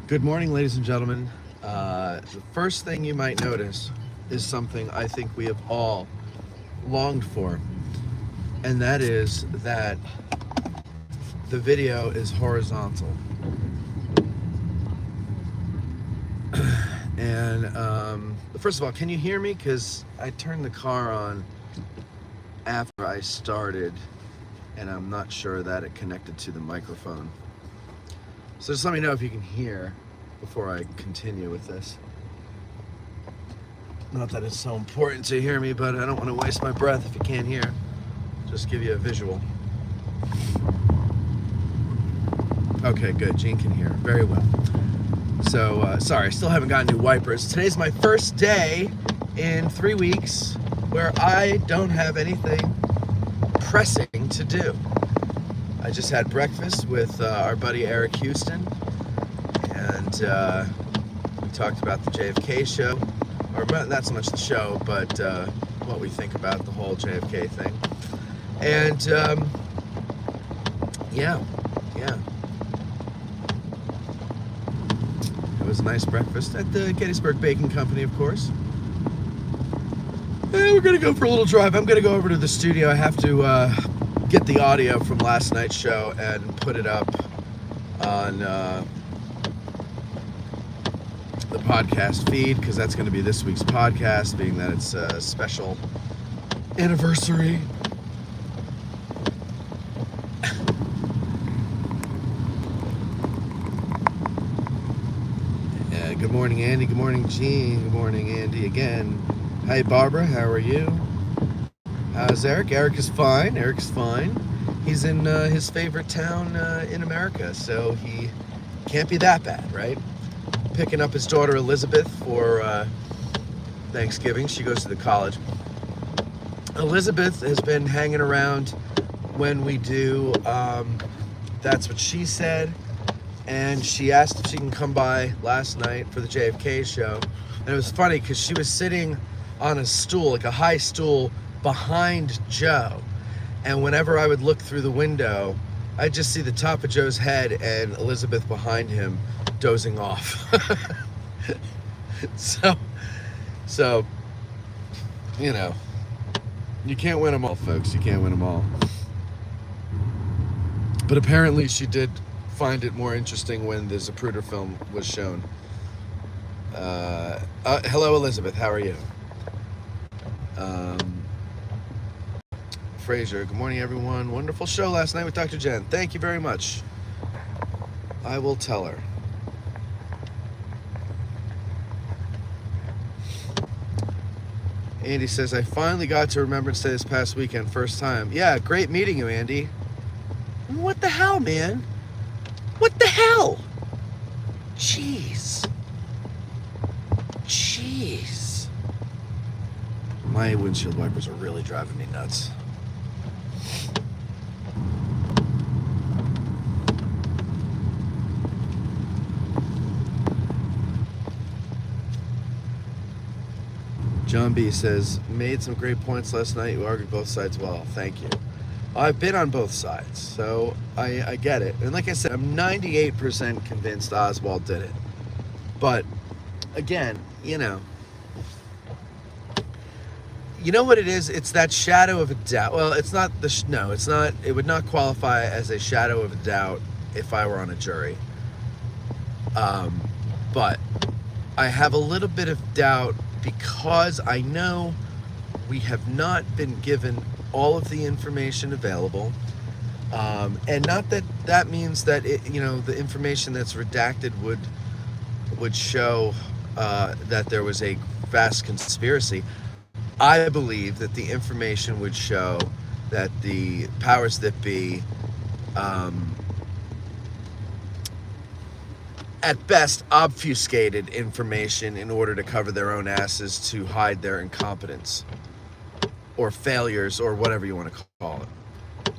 Good morning, ladies and gentlemen. The first thing you might notice is something I think we have all longed for, and that is that the video is horizontal. And first of all, can you hear me? Because I turned the car on after I started, and I'm not sure that it connected to the microphone. So just let me know if you can hear before I continue with this. Not that it's so important to hear me, but I don't want to waste my breath if you can't hear. Just give you a visual. Okay, good. Gene can hear. Very well. So, sorry, I still haven't gotten new wipers. Today's my first day in 3 weeks where I don't have anything pressing to do. I just had breakfast with our buddy Eric Houston, and we talked about the JFK show, or not so much the show, but what we think about the whole JFK thing. And yeah. It was a nice breakfast at the Gettysburg Baking Company, of course. And we're gonna go for a little drive. I'm gonna go over to the studio. I have to get the audio from last night's show and put it up on the podcast feed, because that's going to be this week's podcast, being that it's a special anniversary. Good morning, Andy. Good morning, Gene. Good morning, Andy, again. Hi, Barbara. How are you? How's Eric? Eric is fine. He's in his favorite town in America, so he can't be that bad, right? Picking up his daughter Elizabeth for Thanksgiving. She goes to the college. Elizabeth has been hanging around when we do That's What She Said, and she asked if she can come by last night for the JFK show. And it was funny because she was sitting on a stool, like a high stool, behind Joe. And whenever I would look through the window, I'd just see the top of Joe's head and Elizabeth behind him dozing off. So, you know, you can't win them all, folks. You can't win them all. But apparently she did find it more interesting when the Zapruder film was shown. Hello, Elizabeth. How are you? Fraser, good morning, everyone. Wonderful show last night with Dr. Jen. Thank you very much. I will tell her. Andy says, I finally got to Remembrance Day this past weekend, first time. Yeah, great meeting you, Andy. What the hell, man? What the hell? Jeez. My windshield wipers are really driving me nuts. John B. says, made some great points last night. You argued both sides well. Thank you. I've been on both sides, so I get it. And like I said, I'm 98% convinced Oswald did it. But, again, you know what it is? It's that shadow of a doubt. Well, it's not it's not. It would not qualify as a shadow of a doubt if I were on a jury. But I have a little bit of doubt because I know we have not been given all of the information available. And not that means that the information that's redacted would show that there was a vast conspiracy. I believe that the information would show that the powers that be, at best, obfuscated information in order to cover their own asses, to hide their incompetence or failures or whatever you want to call it.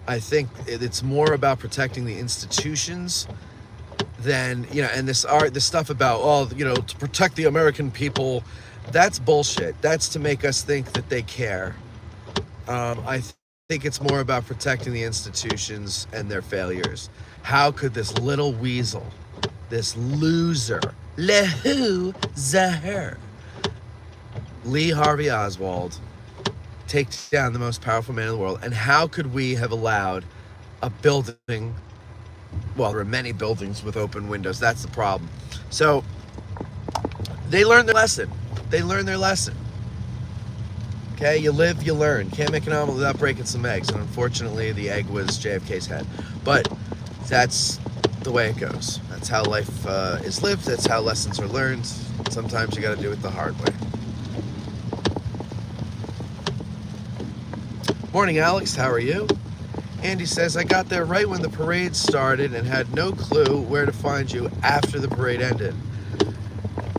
I think it's more about protecting the institutions than, and this stuff about, to protect the American people. That's bullshit. That's to make us think that they care. I think it's more about protecting the institutions and their failures. How could this little weasel, this loser, Lee Harvey Oswald, take down the most powerful man in the world? And how could we have allowed a building, well, there are many buildings with open windows. That's the problem. So they learned their lesson. Okay, you live, you learn. Can't make an omelet without breaking some eggs. And unfortunately, the egg was JFK's head. But that's the way it goes. That's how life is lived. That's how lessons are learned. Sometimes you got to do it the hard way. Morning, Alex. How are you? Andy says, I got there right when the parade started and had no clue where to find you after the parade ended.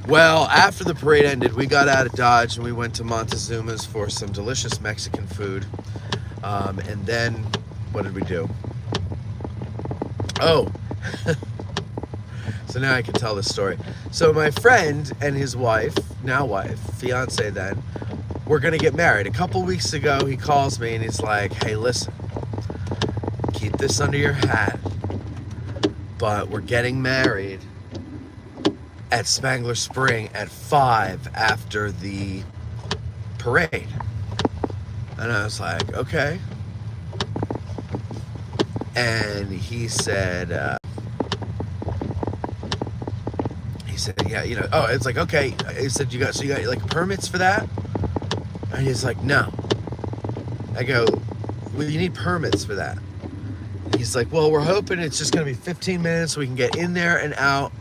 Well, after the parade ended, we got out of Dodge and we went to Montezuma's for some delicious Mexican food. And then, what did we do? Oh, so now I can tell this story. So my friend and his wife, now wife, fiance then, were gonna get married. A couple weeks ago, he calls me and he's like, hey, listen, keep this under your hat, but we're getting married at Spangler Spring at 5 after the parade. And I was like, okay. And he said, yeah, you know, oh, it's like, okay. He said, you got like permits for that? And he's like, no. I go, well, you need permits for that. He's like, well, we're hoping it's just gonna be 15 minutes so we can get in there and out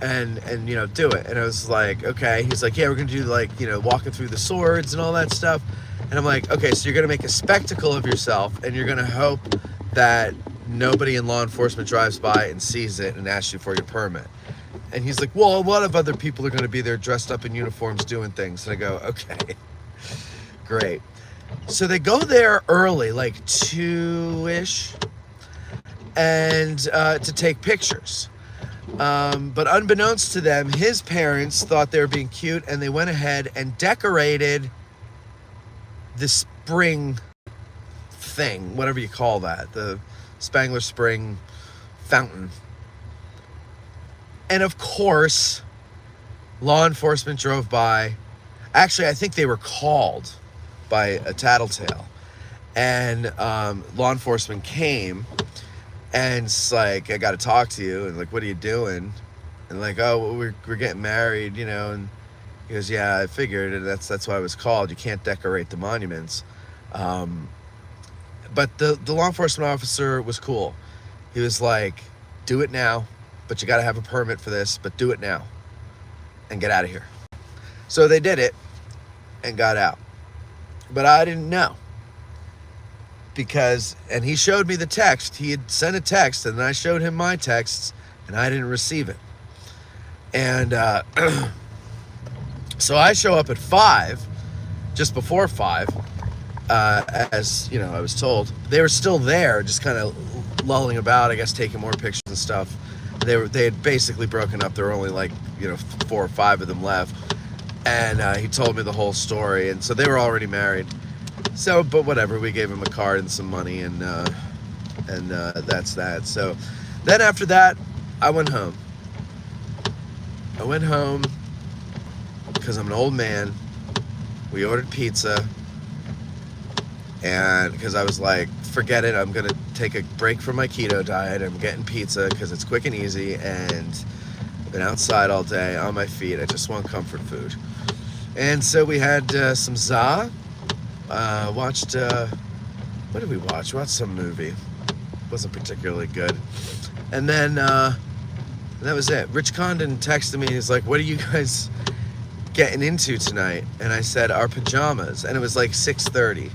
and you know, do it. And I was like, okay. He's like, yeah, we're gonna do like, you know, walking through the swords and all that stuff. And I'm like, okay, so you're gonna make a spectacle of yourself and you're gonna hope that nobody in law enforcement drives by and sees it and asks you for your permit. And he's like, well, a lot of other people are gonna be there dressed up in uniforms doing things. And I go, okay, great. So they go there early, like 2-ish, and to take pictures. But unbeknownst to them, his parents thought they were being cute and they went ahead and decorated the spring thing, whatever you call that, the Spangler Spring fountain. And of course, law enforcement drove by. Actually, I think they were called by a tattletale. And law enforcement came. And it's like, I got to talk to you. And like, what are you doing? And like, oh, well, we're getting married, you know. And he goes, yeah, I figured. And that's why I was called. You can't decorate the monuments. But the law enforcement officer was cool. He was like, do it now, but you got to have a permit for this, but do it now and get out of here. So they did it and got out. But I didn't know. And he showed me the text. He had sent a text, and then I showed him my texts, and I didn't receive it. And so I show up at 5, just before 5, as you know, I was told. They were still there, just kind of lulling about, I guess, taking more pictures and stuff. They had basically broken up. There were only like, you know, 4 or 5 of them left. And he told me the whole story, and so they were already married. So, but whatever, we gave him a card and some money, and that's that. So then after that, I went home. Because I'm an old man. We ordered pizza, and because I was like, forget it, I'm going to take a break from my keto diet. I'm getting pizza because it's quick and easy, and I've been outside all day on my feet. I just want comfort food. And so we had some za. Watched, what did we watch? We watched some movie. Wasn't particularly good. And then, that was it. Rich Condon texted me, he's like, what are you guys getting into tonight? And I said, our pajamas. And it was like 6:30.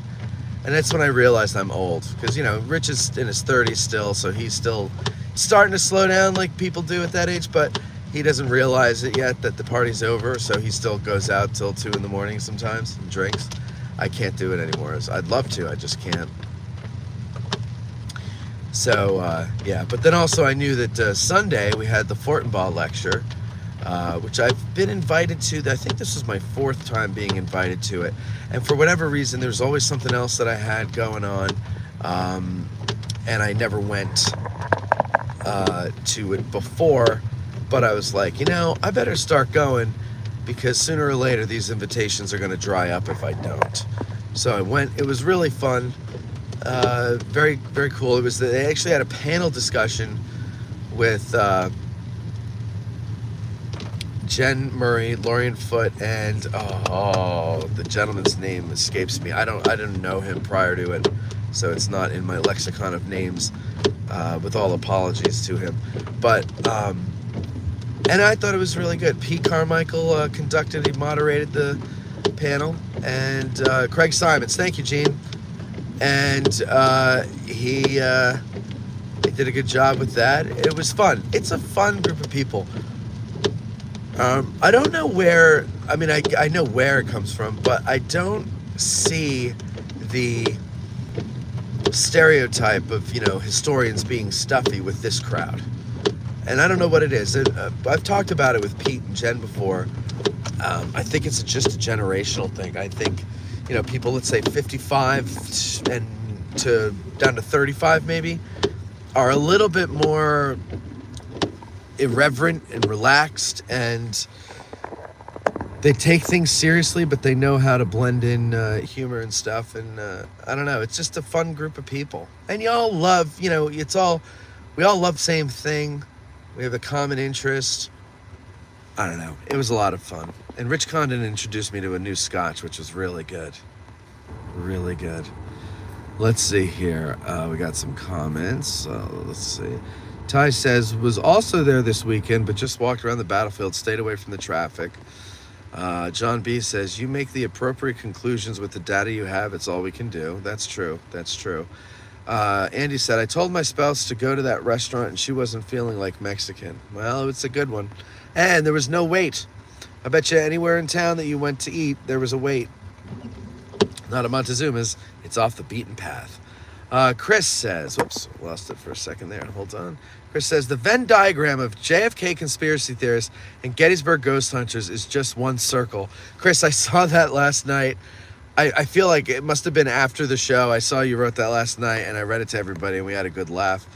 And that's when I realized I'm old. Because, you know, Rich is in his 30s still, so he's still starting to slow down like people do at that age, but he doesn't realize it yet that the party's over, so he still goes out till 2 in the morning sometimes and drinks. I can't do it anymore. I'd love to, I just can't. So, yeah. But then also I knew that Sunday we had the Fortenbaugh lecture, which I've been invited to. I think this was my 4th time being invited to it. And for whatever reason, there's always something else that I had going on. And I never went to it before, but I was like, I better start going because sooner or later these invitations are going to dry up if I don't. So I went. It was really fun. Very, very cool. They actually had a panel discussion with Jen Murray, Lorian Foote, and the gentleman's name escapes me. I didn't know him prior to it, so it's not in my lexicon of names. With all apologies to him, but and I thought it was really good. Pete Carmichael conducted, he moderated the panel, and Craig Simons, thank you, Gene, and he did a good job with that. It was fun. It's a fun group of people. I don't know where. I mean, I know where it comes from, but I don't see the stereotype of historians being stuffy with this crowd, and I don't know what it is. I've talked about it with Pete and Jen before. I think it's just a generational thing. I think people, let's say 55 and to down to 35 maybe, are a little bit more irreverent and relaxed, and they take things seriously, but they know how to blend in humor and stuff. And I don't know, it's just a fun group of people. And y'all love, we all love the same thing. We have a common interest. I don't know. It was a lot of fun. And Rich Condon introduced me to a new scotch, which was really good. Really good. Let's see here. We got some comments. Let's see. Ty says, was also there this weekend, but just walked around the battlefield, stayed away from the traffic. John B says, you make the appropriate conclusions with the data you have. It's all we can do. That's true. That's true. Andy said, I told my spouse to go to that restaurant and she wasn't feeling like Mexican. Well, it's a good one. And there was no wait. I bet you anywhere in town that you went to eat, there was a wait. Not at Montezuma's. It's off the beaten path. Chris says, whoops, lost it for a second there. Hold on. Chris says, the Venn diagram of JFK conspiracy theorists and Gettysburg ghost hunters is just one circle. Chris, I saw that last night. I feel like it must have been after the show. I saw you wrote that last night, and I read it to everybody, and we had a good laugh.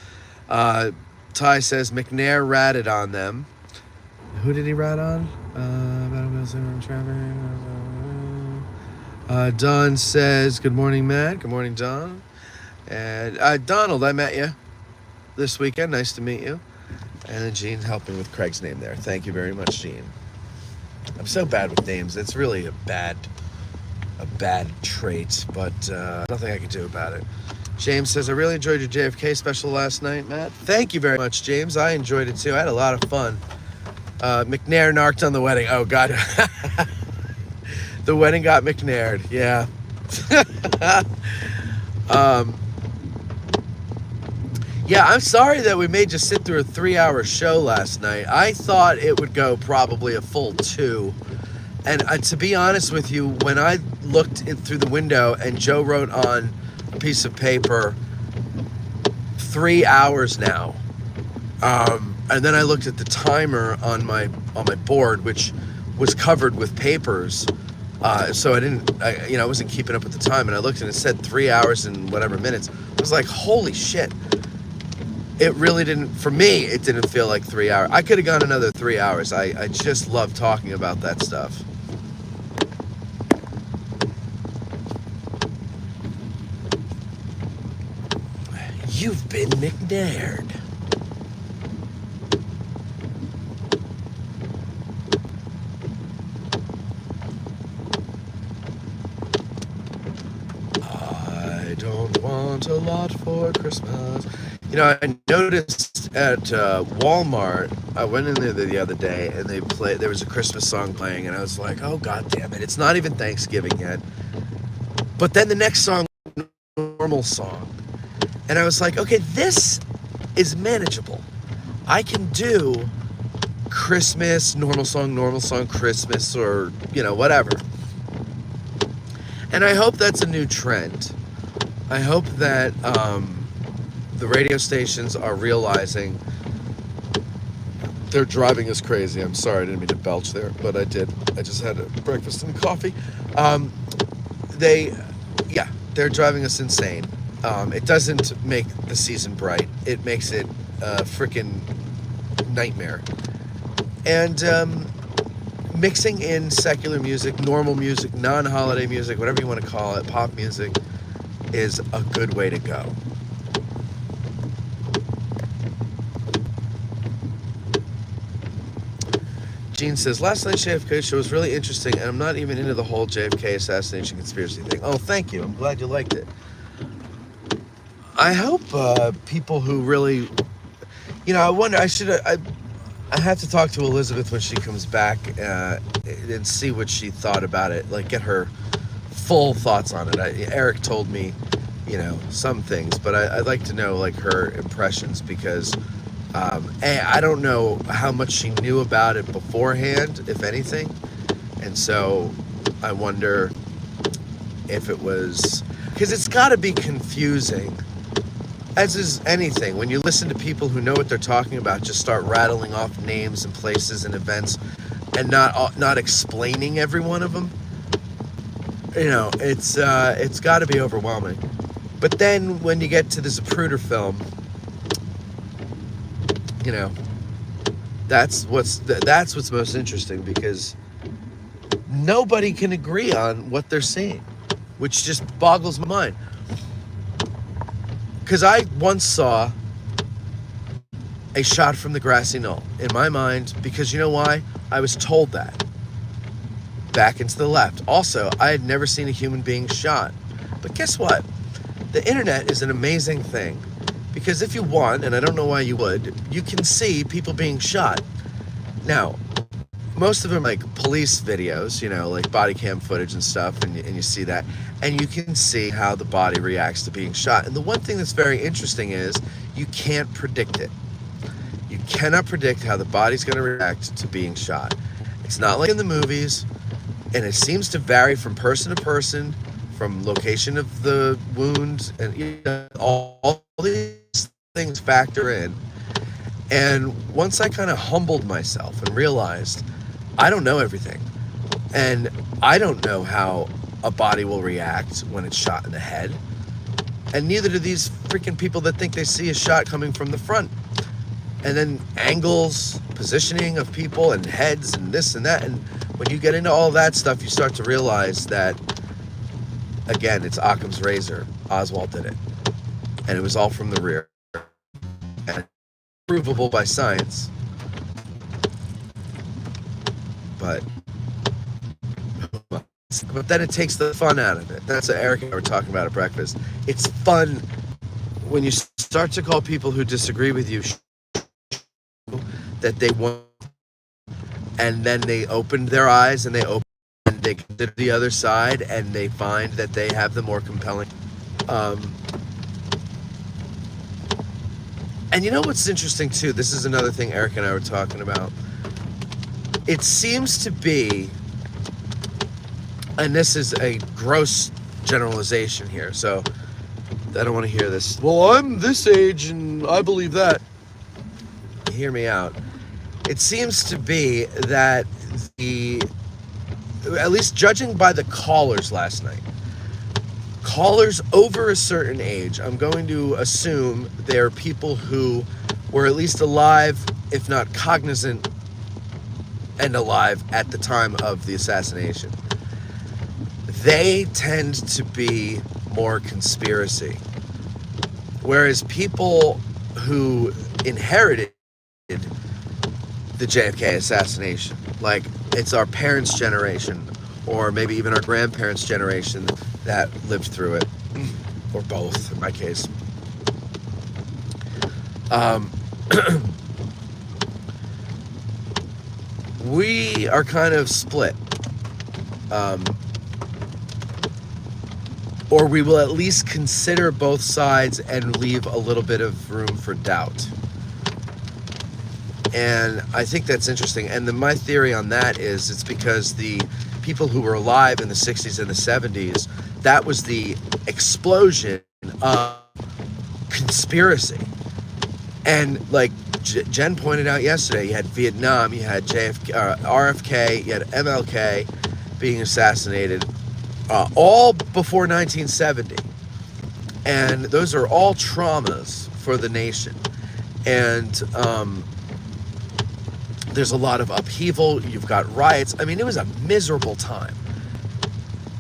Ty says, McNair ratted on them. Who did he rat on? Don says, good morning, Matt. Good morning, Don. And Donald, I met you this weekend. Nice to meet you. And then Gene helping with Craig's name there. Thank you very much, Gene. I'm so bad with names. It's really a bad trait, but nothing I can do about it. James says, I really enjoyed your JFK special last night, Matt. Thank you very much, James. I enjoyed it too. I had a lot of fun. McNair narked on the wedding. Oh, God. The wedding got McNaired. Yeah. Yeah, I'm sorry that we made you sit through a 3-hour show last night. I thought it would go probably a full 2. And to be honest with you, when I looked in through the window and Joe wrote on a piece of paper, 3 hours now. And then I looked at the timer on my board, which was covered with papers. So I wasn't keeping up with the time. And I looked and it said 3 hours and whatever minutes. I was like, holy shit. It really didn't, for me, it didn't feel like 3 hours. I could have gone another 3 hours. I just love talking about that stuff. You've been McNaired. I don't want a lot for Christmas. I noticed at Walmart, I went in there the other day and there was a Christmas song playing and I was like, oh, God damn it. It's not even Thanksgiving yet. But then the next song, normal song. And I was like, okay, this is manageable. I can do Christmas, normal song, Christmas, or, whatever. And I hope that's a new trend. I hope that the radio stations are realizing they're driving us crazy. I'm sorry, I didn't mean to belch there, but I did. I just had a breakfast and coffee. They're driving us insane. It doesn't make the season bright. It makes it a freaking nightmare. And mixing in secular music, normal music, non-holiday music, whatever you want to call it, pop music, is a good way to go. Gene says, last night's JFK show was really interesting, and I'm not even into the whole JFK assassination conspiracy thing. Oh, thank you. I'm glad you liked it. I hope people who really, I wonder, I have to talk to Elizabeth when she comes back and see what she thought about it, like get her full thoughts on it. Eric told me, some things, but I'd like to know like her impressions because I don't know how much she knew about it beforehand, if anything, and so I wonder if it was, because it's got to be confusing, as is anything. When you listen to people who know what they're talking about just start rattling off names and places and events and not explaining every one of them, it's got to be overwhelming. But then when you get to the Zapruder film, that's what's most interesting, because nobody can agree on what they're seeing, which just boggles my mind. Because I once saw a shot from the grassy knoll in my mind, because you know why? I was told that. Back and to the left. Also, I had never seen a human being shot. But guess what? The internet is an amazing thing. Because if you want, and I don't know why you would, you can see people being shot. Now, most of them like police videos, like body cam footage and stuff, and you see that, and you can see how the body reacts to being shot. And the one thing that's very interesting is you can't predict it. You cannot predict how the body's going to react to being shot. It's not like in the movies, and it seems to vary from person to person, from location of the wound, and all these things factor in. And once I kind of humbled myself and realized I don't know everything, and I don't know how a body will react when it's shot in the head, and neither do these freaking people that think they see a shot coming from the front, and then angles, positioning of people and heads and this and that. And when you get into all that stuff, you start to realize that, again, it's Occam's razor. Oswald did it, and it was all from the rear, and provable by science. But then it takes the fun out of it. That's what Eric and I were talking about at breakfast. It's fun when you start to call people who disagree with you that they want, and then they open their eyes and they consider the other side, and they find that they have the more compelling. And you know what's interesting too? This is another thing Eric and I were talking about. It seems to be, and this is a gross generalization here, so I don't want to hear this, well, I'm this age and I believe that. Hear me out. It seems to be that at least judging by the callers last night, callers over a certain age, I'm going to assume they're people who were at least alive, if not cognizant and alive at the time of the assassination. They tend to be more conspiracy. Whereas people who inherited the JFK assassination, like it's our parents' generation, or maybe even our grandparents' generation that lived through it, or both in my case. We are kind of split. Or we will at least consider both sides and leave a little bit of room for doubt. And I think that's interesting. And my theory on that is it's because the people who were alive in the 60s and the 70s, that was the explosion of conspiracy. And like Jen pointed out yesterday, you had Vietnam, you had RFK, you had MLK being assassinated, all before 1970. And those are all traumas for the nation. And there's a lot of upheaval. You've got riots. I mean, it was a miserable time.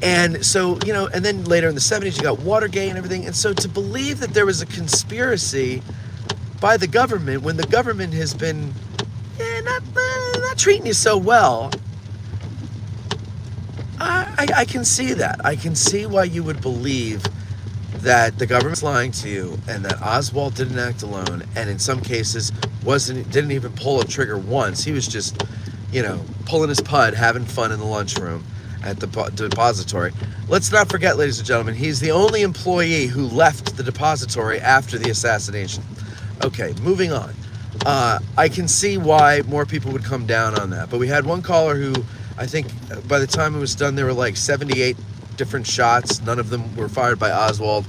And so, you know, and then later in the 70s, you got Watergate and everything. And so to believe that there was a conspiracy by the government when the government has been not treating you so well, I can see that. I can see why you would believe that the government's lying to you and that Oswald didn't act alone, and in some cases didn't even pull a trigger once. He was just, you know, pulling his pud, having fun in the lunchroom at the depository. Let's not forget, ladies and gentlemen, he's the only employee who left the depository after the assassination. Okay, moving on. I can see why more people would come down on that, but we had one caller who, I think by the time it was done, there were like 78 different shots. None of them were fired by Oswald.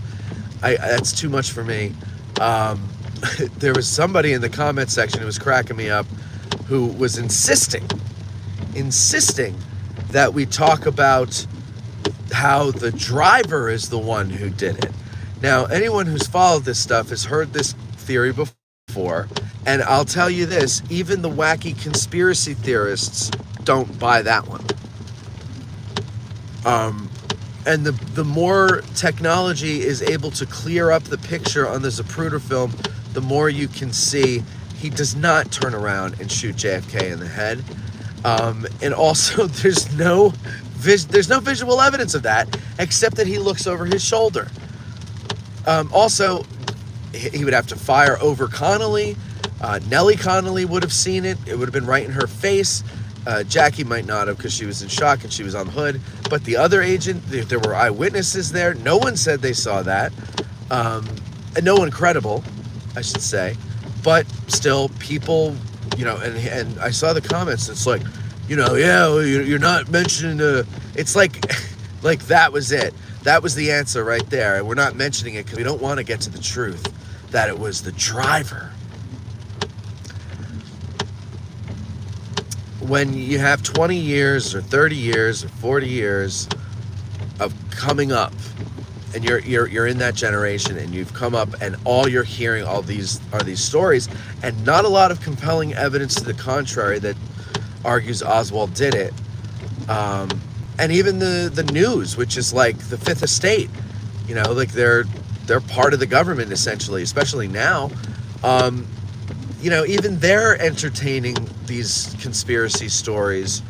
That's too much for me. There was somebody in the comment section who was cracking me up who was insisting that we talk about how the driver is the one who did it. Now, anyone who's followed this stuff has heard this theory before, and I'll tell you this, even the wacky conspiracy theorists don't buy that one. And the more technology is able to clear up the picture on the Zapruder film, the more you can see he does not turn around and shoot JFK in the head. And also, there's no visual evidence of that, except that he looks over his shoulder. Also, he would have to fire over Connolly. Nellie Connolly would have seen it. It would have been right in her face. Jackie might not have, because she was in shock and she was on the hood. But the other agent, there were eyewitnesses there. No one said they saw that. And no one credible, I should say. But still, people, you know, and I saw the comments. It's like, you know, yeah, you're not mentioning it's like that was it. That was the answer right there. And we're not mentioning it because we don't want to get to the truth that it was the driver. When you have 20 years or 30 years or 40 years of coming up, and you're in that generation, and you've come up, and all you're hearing all these are these stories, and not a lot of compelling evidence to the contrary that argues Oswald did it. And even the news, which is like the Fifth Estate, you know, like they're part of the government essentially, especially now. You know, even they're entertaining these conspiracy stories,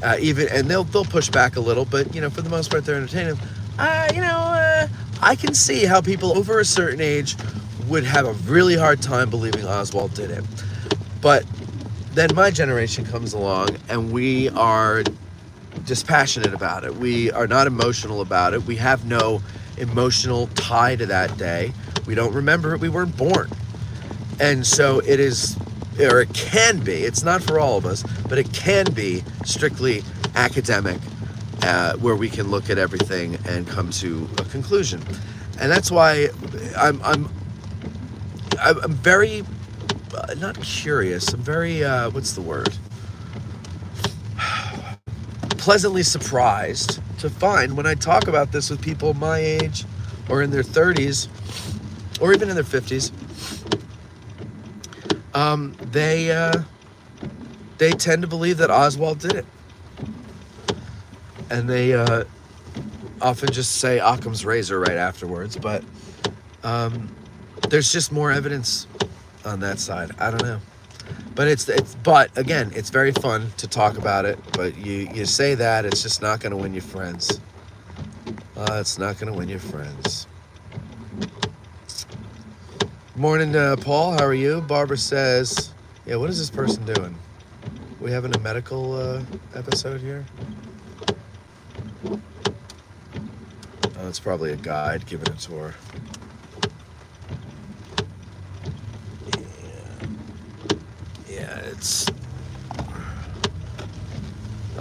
and they'll push back a little, but you know, for the most part, they're entertaining. I can see how people over a certain age would have a really hard time believing Oswald did it. But then my generation comes along, and we are dispassionate about it. We are not emotional about it. We have no emotional tie to that day. We don't remember it. We weren't born. And so it is, or it can be, it's not for all of us, but it can be strictly academic, where we can look at everything and come to a conclusion. And that's why I'm very, not curious, I'm very, what's the word? Pleasantly surprised to find when I talk about this with people my age or in their 30s or even in their 50s, they tend to believe that Oswald did it. And they often just say Occam's razor right afterwards, but there's just more evidence on that side. I don't know. But but again, it's very fun to talk about it, but you say that, it's just not going to win you friends. It's not going to win you friends. Morning, Paul. How are you? Barbara says, yeah, what is this person doing? We having a medical episode here? Oh, it's probably a guide giving a tour. Yeah, it's...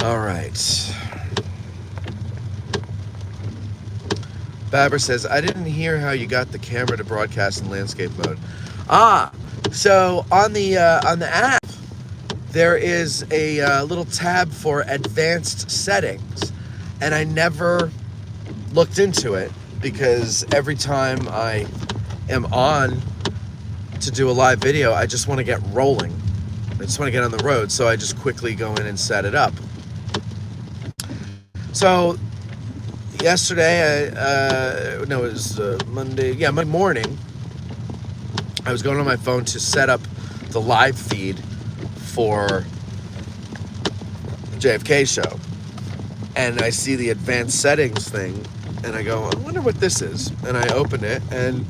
All right. Babber says, I didn't hear how you got the camera to broadcast in landscape mode. So on the app, there is a little tab for advanced settings, and I never looked into it. because every time I am on to do a live video, I just want to get rolling. I just want to get on the road, so I just quickly go in and set it up. So yesterday, it was Monday. Yeah, Monday morning, I was going on my phone to set up the live feed for the JFK show, and I see the advanced settings thing, and I go, I wonder what this is. And I open it, and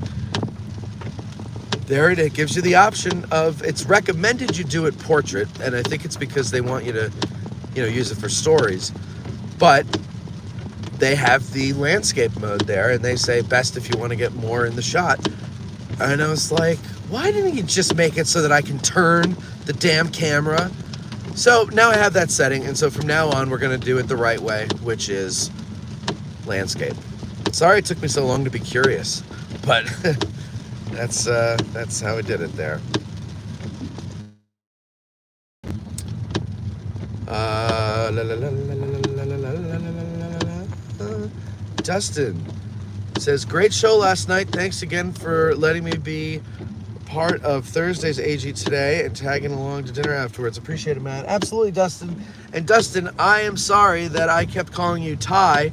there it gives you the option of, it's recommended you do it portrait, and I think it's because they want you to, use it for stories. But they have the landscape mode there, and they say best if you want to get more in the shot. And I was like, why didn't you just make it so that I can turn the damn camera? So now I have that setting, and so from now on, we're going to do it the right way, which is landscape. Sorry it took me so long to be curious, but that's how I did it there. Dustin says, great show last night. Thanks again for letting me be part of Thursday's AG today and tagging along to dinner afterwards. Appreciate it, man. Absolutely, Dustin. And Dustin, I am sorry that I kept calling you Ty,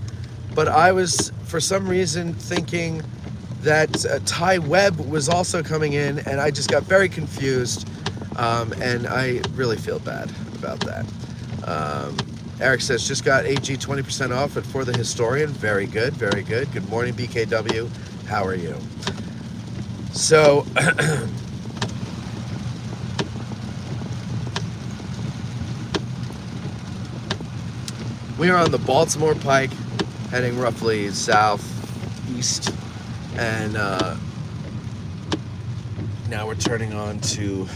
but I was, for some reason, thinking that Ty Webb was also coming in, and I just got very confused, and I really feel bad about that. Eric says, just got AG 20% off at For the Historian. Very good, very good. Good morning, BKW. How are you? So, we are on the Baltimore Pike, heading roughly southeast, and now we're turning on to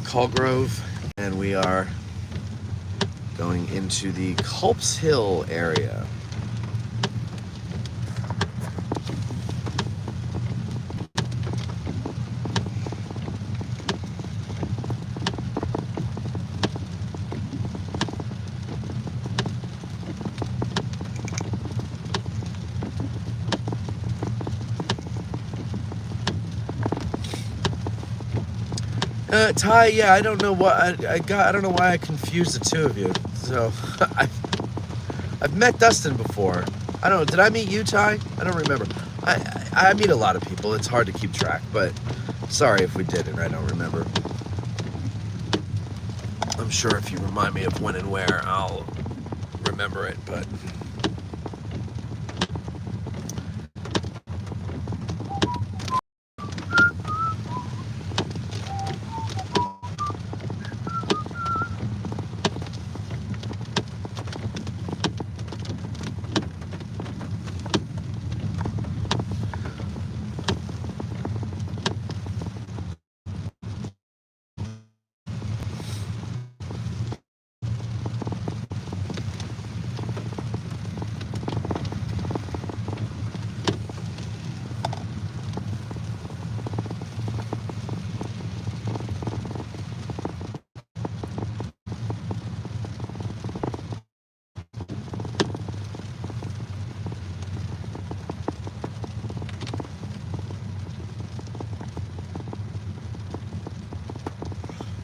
Colgrove, and we are going into the Culp's Hill area. Ty, yeah, I don't know what I don't know why I confused the two of you. So I've met Dustin before. I don't know. Did I meet you, Ty? I don't remember. I meet a lot of people. It's hard to keep track, but sorry if we didn't. I don't remember. I'm sure if you remind me of when and where, I'll remember it, but.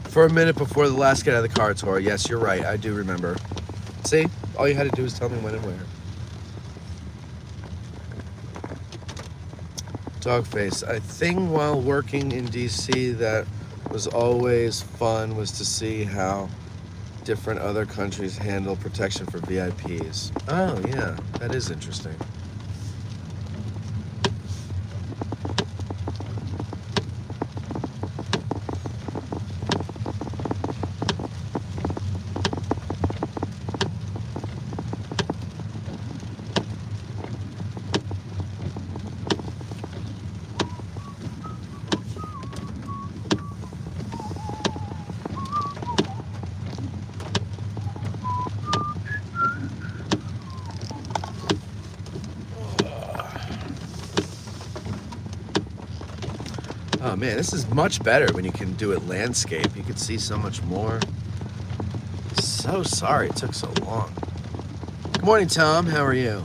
For a minute before the last get out of the car tour. Yes, you're right. I do remember. See? All you had to do was tell me when and where. Dogface. A thing while working in DC that was always fun was to see how different other countries handle protection for VIPs. Oh, yeah. That is interesting. Oh man, this is much better when you can do it landscape. You can see so much more. So sorry it took so long. Good morning, Tom. How are you?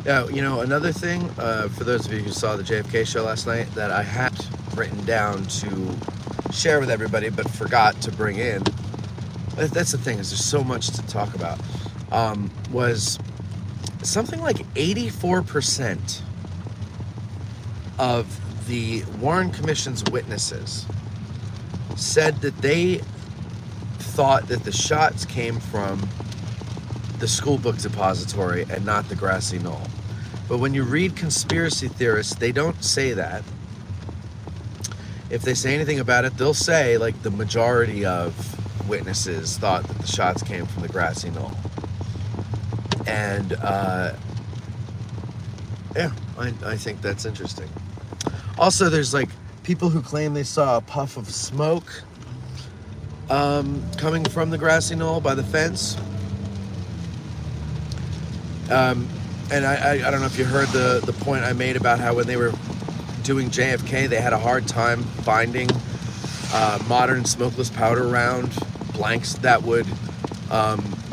Yeah, another thing, for those of you who saw the JFK show last night, that I had written down to share with everybody, but forgot to bring in. That's the thing, is there's so much to talk about. Was something like 84% of the Warren Commission's witnesses said that they thought that the shots came from the school book depository and not the grassy knoll. But when you read conspiracy theorists, they don't say that. If they say anything about it, they'll say like the majority of witnesses thought that the shots came from the grassy knoll. And yeah, I think that's interesting. Also, there's like people who claim they saw a puff of smoke coming from the grassy knoll by the fence. And I don't know if you heard the point I made about how when they were doing JFK, they had a hard time finding modern smokeless powder round blanks that would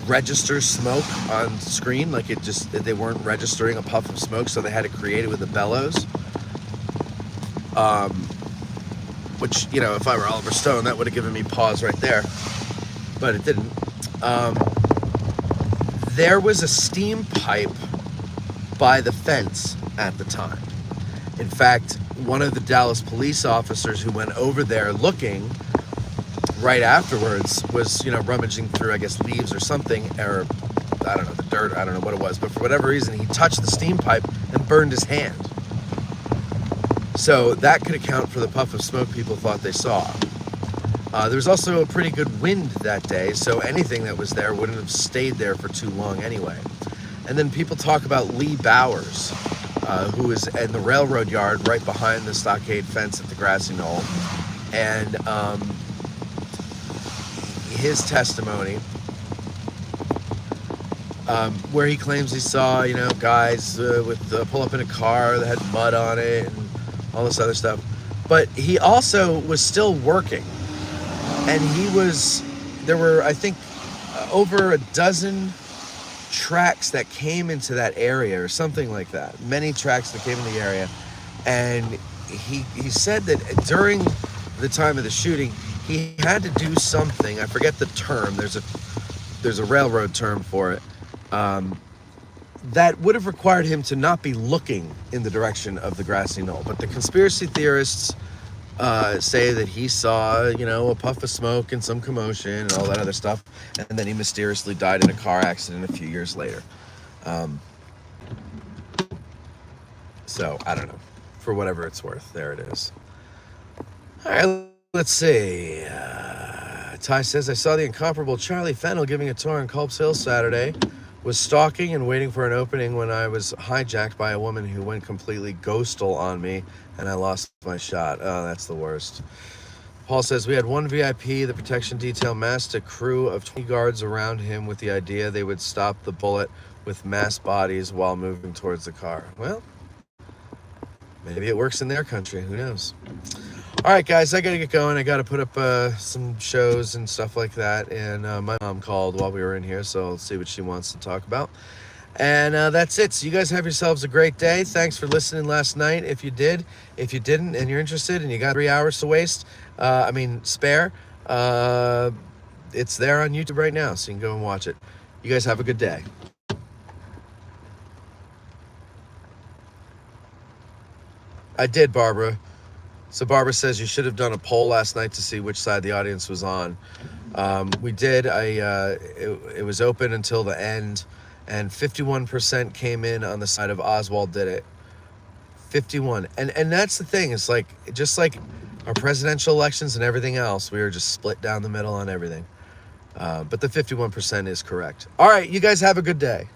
register smoke on screen. Like they weren't registering a puff of smoke, so they had to create it with the bellows. Which, if I were Oliver Stone, that would have given me pause right there, but it didn't. There was a steam pipe by the fence at the time. In fact, one of the Dallas police officers who went over there looking right afterwards was, rummaging through, I guess, leaves or something, or I don't know, the dirt, I don't know what it was, but for whatever reason, he touched the steam pipe and burned his hand. So that could account for the puff of smoke people thought they saw. There was also a pretty good wind that day, so anything that was there wouldn't have stayed there for too long anyway. And then people talk about Lee Bowers, who is in the railroad yard right behind the stockade fence at the grassy knoll. And his testimony, where he claims he saw, guys with pull up in a car that had mud on it and all this other stuff. But he also was still working. And there were, I think, over a dozen tracks that came into that area or something like that. Many tracks that came in the area. And he said that during the time of the shooting, he had to do something. I forget the term. There's a railroad term for it. That would have required him to not be looking in the direction of the grassy knoll. But the conspiracy theorists say that he saw, a puff of smoke and some commotion and all that other stuff, and then he mysteriously died in a car accident a few years later. So, I don't know. For whatever it's worth, there it is. All right, let's see. Ty says, I saw the incomparable Charlie Fennell giving a tour on Culp's Hill Saturday. Was stalking and waiting for an opening when I was hijacked by a woman who went completely ghostal on me, and I lost my shot. Oh, that's the worst. Paul says, we had one VIP, the protection detail massed a crew of 20 guards around him with the idea they would stop the bullet with mass bodies while moving towards the car. Well, maybe it works in their country. Who knows? All right, guys, I got to get going. I got to put up some shows and stuff like that. And my mom called while we were in here, so let's see what she wants to talk about. And that's it. So you guys have yourselves a great day. Thanks for listening last night. If you did, if you didn't, and you're interested and you got 3 hours to waste, spare, it's there on YouTube right now, so you can go and watch it. You guys have a good day. I did, Barbara. So Barbara says you should have done a poll last night to see which side the audience was on. We did. It was open until the end, and 51% came in on the side of Oswald did it. 51. And that's the thing. It's like, just like our presidential elections and everything else, we were just split down the middle on everything. But the 51% is correct. All right, you guys have a good day.